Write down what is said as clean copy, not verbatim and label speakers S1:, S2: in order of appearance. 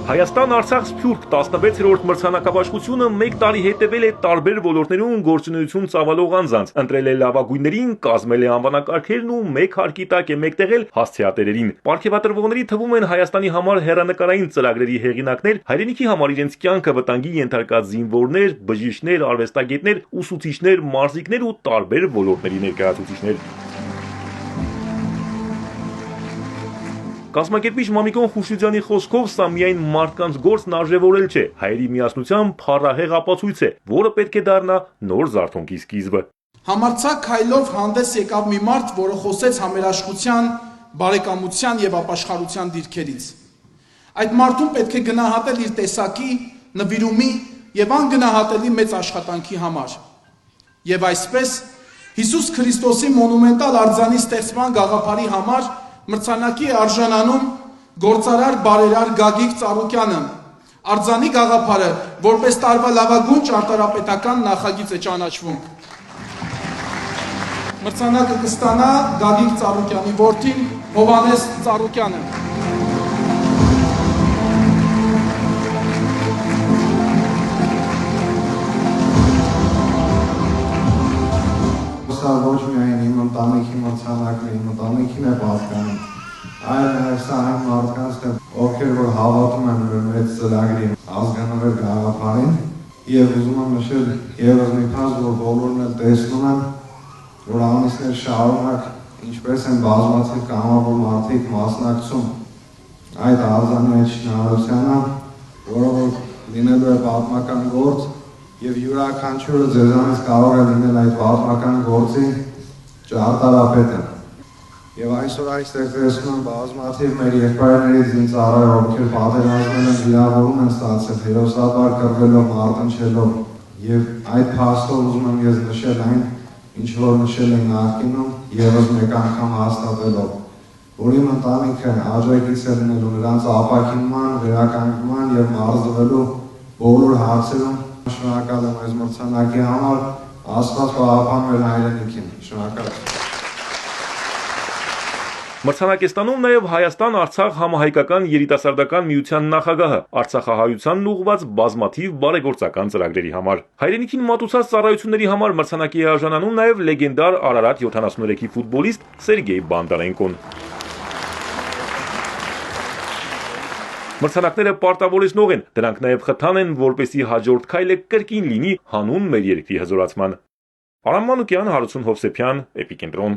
S1: Հայաստան-Արցախ Սփյուռք 16-րդ մրցանակաբաշխությունը 1 տարի հետևել է տարբեր ոլորտներում գործունեություն ծավալող անձանց, ընտրել է լավագույններին, կազմել է անվանակարգերն ու 1 հարկի տակ է մեկտեղել հասցեատերերին։ Պարգևատրվողների թվում են Հայաստանի համար հեռանկարային ծրագրերի հեղինակներ, հայրենիքի համար իրենց կյանքը վտանգի ենթարկած զինվորներ, բժիշկներ, արվեստագետներ, ուսուցիչներ, մարզիկներ ու տարբեր ոլորտների ներկայացուցիչներ։ Կազմակերպիչ Մամիկոն Խուշիձյանի խոսքով սա միայն մարդկանց գործն արժևորել չէ, հայերի միասնության փառահեղ ապացույց է, որը պետք է դառնա նոր զարթոնքի սկիզբը։
S2: Համարձակ քայլով հանդես եկավ մի մարդ, որը խոսեց համերաշխության, բարեկամության եւ ապաշխարության դիրքերից։ Այդ մարդուն պետք է գնահատել իր տեսակի, նվիրումի եւ անգնահատելի մեծ աշխատանքի համար։ Եվ այսպես Հիսուս Քրիստոսի մոնումենտալ արձանի ստեղծման գաղափարի համար մրցանակի է արժանանում գործարար բարերար Գագիկ Ծառուկյանը։ Արձանի գաղափարը որպես տարվա լավագույն ճարտարապետական նախագիծ է ճանաչվում։ Մրցանակը կստանա Գագիկ Ծառուկյանի որդին Հովհաննես Ծառուկյանը։
S3: Ոչ միայն իմ ընտանիքի մրցանակն է, իմ ընտանիքին է պատկանում, այլ սա այն մարդկանց է, ովքեր որ հավատում են մեր մեծ ծրագրի ազգանվեր գաղափարին, եւ ուզում եմ նշել եւս մի փաստ, որ բոլորն էլ տեսնում են, որ ամիսներ շարունակ ինչպես են բազմաթիվ կամավոր մարդիկ մասնակցում այդ արձանի այդ շինարարությանը, որը որ լինելու է պատմական գործ, եւ յուրաքանչյուրը ձեզանից կարող է լինել այդ պատմական գործի ճարտարապետը։ Եվ այսօր այստեղ տեսնում եմ բազմաթիվ մեր եղբայրներից զինծառայող, ովքեր պատերազմել են, վիրավորում են ստացել, հերոսաբար կռվելով, մարտնչելով։ Եվ այդ փաստով ուզում եմ ես նշել այն, ինչ որ նշել եմ նախկինում, եւս մեկ անգամ հաստատելով, որ իմ ընտանիքը աջակից է լինելու նրանց ապաքինման, վերականգնման եւ մարզվելու բոլոր հարցերում։ Շնորհակալ եմ այս մրցանակի համար, Աստված պահապան մեր հայրենիքին։ Շնորհակալ եմ։
S1: Մրցանակ է ստանում նաև Հայաստան-Արցախ համահայկական երիտասարդական միության նախագահը արցախահայությանն ուղղված բազմաթիվ բարեգործական ծրագրերի համար։ Հայրենիքին մատուցած ծառայությունների համար մրցանակի է արժանանում նաև լեգենդար Արարատ 73-ի ֆուտբոլիստ Սերգեյ Բանդարենկոն։ Մրցանակները պարտավորեցնող են, դրանք նաև խթան են, որպեսզի հաջորդ քայլը կրկին լինի հանուն մեր երկրի հզորացման։ Արամ Մանուկյան, Հարություն Հովսեփյան, Էպիկենտրոն։